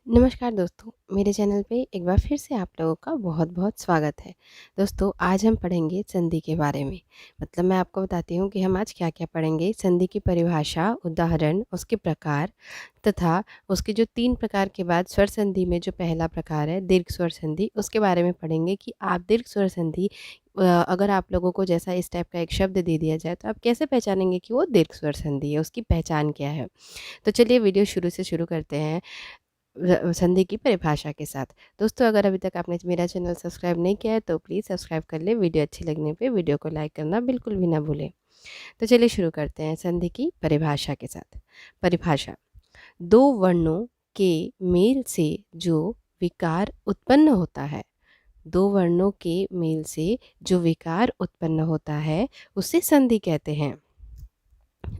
नमस्कार दोस्तों, मेरे चैनल पे एक बार फिर से आप लोगों का बहुत-बहुत स्वागत है। दोस्तों, आज हम पढ़ेंगे संधि के बारे में। मतलब मैं आपको बताती हूँ कि हम आज क्या-क्या पढ़ेंगे। संधि की परिभाषा, उदाहरण, उसके प्रकार तथा उसके जो 3 प्रकार के बाद स्वर संधि में जो पहला प्रकार है दीर्घ स्वर संधि, उसके बारे में पढ़ेंगे कि आप दीर्घ स्वर संधि अगर आप लोगों को जैसा इस टाइप का एक शब्द दे दिया जाए, तो आप कैसे पहचानेंगे कि वो दीर्घ स्वर संधि है, उसकी पहचान क्या है? तो चलिए वीडियो शुरू से शुरू करते हैं। संधि की परिभाषा के साथ। दोस्तों, अगर अभी तक आपने मेरा चैनल सब्सक्राइब नहीं किया है तो प्लीज़ सब्सक्राइब कर लें। वीडियो अच्छी लगने पे वीडियो को लाइक करना बिल्कुल भी ना भूलें। तो चलिए शुरू करते हैं संधि की परिभाषा के साथ। परिभाषा: दो वर्णों के मेल से जो विकार उत्पन्न होता है, दो वर्णों के मेल से जो विकार उत्पन्न होता है उसे संधि कहते हैं।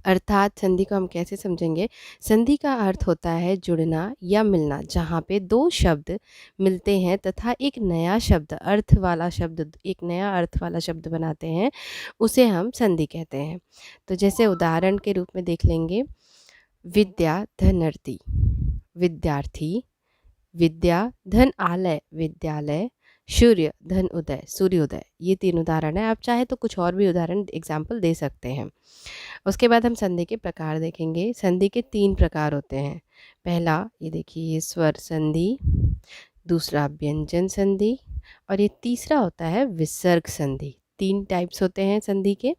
अर्थात संधि को हम कैसे समझेंगे? संधि का अर्थ होता है जुड़ना या मिलना, जहाँ पे दो शब्द मिलते हैं तथा एक नया शब्द एक नया अर्थ वाला शब्द बनाते हैं, उसे हम संधि कहते हैं। तो जैसे उदाहरण के रूप में देख लेंगे, विद्या धनर्थी, विद्यार्थी, विद्या धन आलय, विद्यालय, सूर्य धन उदय, सूर्योदय। ये 3 उदाहरण है। आप चाहे तो कुछ और भी उदाहरण एग्जाम्पल दे सकते हैं। उसके बाद हम संधि के प्रकार देखेंगे। संधि के 3 प्रकार होते हैं। पहला, ये देखिए, ये स्वर संधि, दूसरा व्यंजन संधि और ये तीसरा होता है विसर्ग संधि। 3 टाइप्स होते हैं संधि के।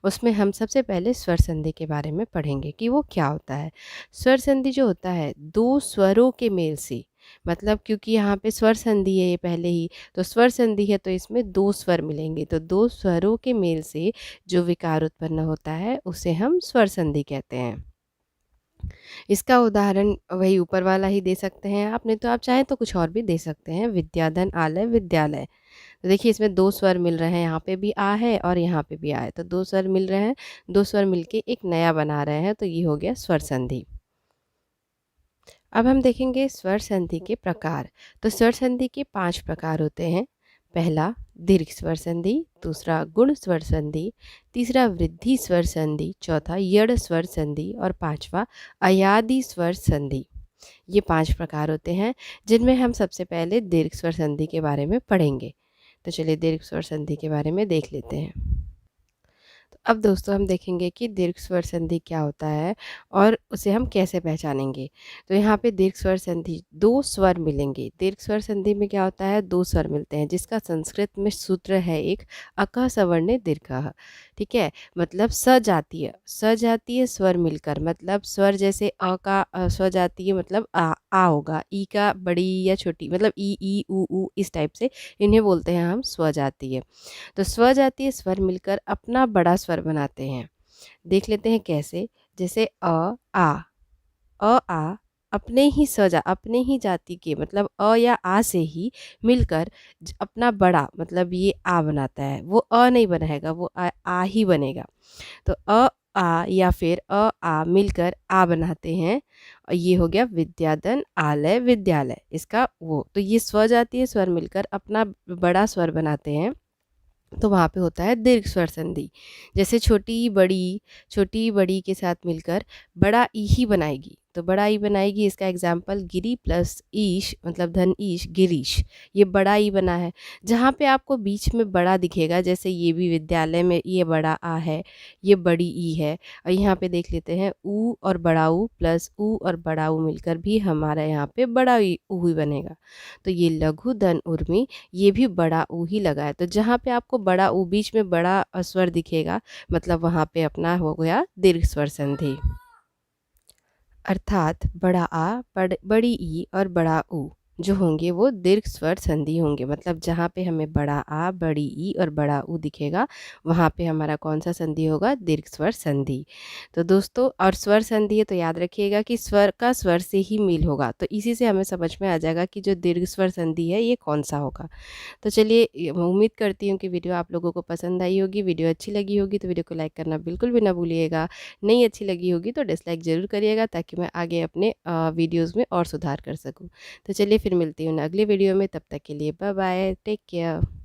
उसमें हम सबसे पहले स्वर संधि के बारे में पढ़ेंगे कि वो क्या होता है। स्वर संधि जो होता है, दो स्वरों के मेल से, मतलब क्योंकि यहाँ पे स्वर संधि है ये पहले ही, तो स्वर संधि है तो इसमें दो स्वर मिलेंगे, तो दो स्वरों के मेल से जो विकार उत्पन्न होता है उसे हम स्वर संधि कहते हैं। इसका उदाहरण वही ऊपर वाला ही दे सकते हैं आप, नहीं तो आप चाहें तो कुछ और भी दे सकते हैं। विद्याधन आलय, विद्यालय। तो देखिए, इसमें दो स्वर मिल रहे हैं, यहाँ पे भी आ है और यहाँ पे भी आ है, तो दो स्वर मिल रहे हैं, दो स्वर मिलके एक नया बना रहे हैं, तो ये हो गया स्वर संधि। अब हम देखेंगे स्वर संधि के प्रकार। तो स्वर संधि के 5 प्रकार होते हैं। पहला, दीर्घ स्वर संधि, दूसरा गुण स्वर संधि, तीसरा वृद्धि स्वर संधि, चौथा यड़ स्वर संधि और पांचवा अयादि स्वर संधि। ये 5 प्रकार होते हैं, जिनमें हम सबसे पहले दीर्घ स्वर संधि के बारे में पढ़ेंगे। तो चलिए दीर्घ स्वर संधि के बारे में देख लेते हैं। तो अब दोस्तों, हम देखेंगे कि दीर्घ स्वर संधि क्या होता है और उसे हम कैसे पहचानेंगे। तो यहाँ पे दीर्घ स्वर संधि, दो स्वर मिलेंगे। दीर्घ स्वर संधि में क्या होता है, दो स्वर मिलते हैं, जिसका संस्कृत में सूत्र है एक, अकः सवर्णे दीर्घः। ठीक है, मतलब सजातीय, सजातीय स्वर मिलकर, मतलब स्वर जैसे अ का स्वजातीय मतलब आ होगा, ई का बड़ी या छोटी, मतलब ई ऊ इस टाइप से इन्हें बोलते हैं हम स्वजातीय। तो स्वजातीय स्वर मिलकर अपना बड़ा स्वर बनाते हैं। देख लेते हैं कैसे। जैसे अ आ अपने ही जाति के, मतलब अ या आ से ही मिलकर अपना बड़ा, मतलब ये आ बनाता है। वो अ नहीं बनाएगा, वो आ ही बनेगा। तो अ आ या फिर आ मिलकर आ बनाते हैं, और ये हो गया विद्याधन आलय, विद्यालय। इसका वो, तो ये स्वजातीय स्वर मिलकर अपना बड़ा स्वर बनाते हैं, तो वहाँ पे होता है दीर्घ स्वर संधि। जैसे छोटी बड़ी के साथ मिलकर बड़ा ई ही बनाएगी, तो बड़ा ई बनाएगी। इसका एग्जाम्पल गिरी प्लस ईश, मतलब धन ईश, गिरीश। ये बड़ा ई बना है। जहाँ पे आपको बीच में बड़ा दिखेगा, जैसे ये भी विद्यालय में ये बड़ा आ है, ये बड़ी ई है। और यहाँ पे देख लेते हैं, ऊ और बड़ा ऊ प्लस ऊ और बड़ा ऊ मिलकर भी हमारा यहाँ पे बड़ा ऊ ही बनेगा। तो ये लघु धन उर्मी, ये भी बड़ा ऊ ही लगा है। तो जहाँ पे आपको बड़ा ऊ, बीच में बड़ा स्वर दिखेगा, मतलब वहाँ पे अपना हो गया दीर्घ स्वर संधि। अर्थात बड़ा आ, बड़ी ई और बड़ा ऊ जो होंगे वो दीर्घ स्वर संधि होंगे। मतलब जहाँ पे हमें बड़ा आ, बड़ी ई और बड़ा ऊ दिखेगा, वहाँ पे हमारा कौन सा संधि होगा, दीर्घ स्वर संधि। तो दोस्तों, और स्वर संधि है तो याद रखिएगा कि स्वर का स्वर से ही मेल होगा, तो इसी से हमें समझ में आ जाएगा कि जो दीर्घ स्वर संधि है ये कौन सा होगा। तो चलिए, मैं उम्मीद करती हूँ कि वीडियो आप लोगों को पसंद आई होगी। वीडियो अच्छी लगी होगी तो वीडियो को लाइक करना बिल्कुल भी ना भूलिएगा। नहीं अच्छी लगी होगी तो डिसलाइक ज़रूर करिएगा, ताकि मैं आगे अपने वीडियोज़ में और सुधार कर सकूँ। तो चलिए फिर मिलती हूँ ना अगले वीडियो में, तब तक के लिए बाय बाय, टेक केयर।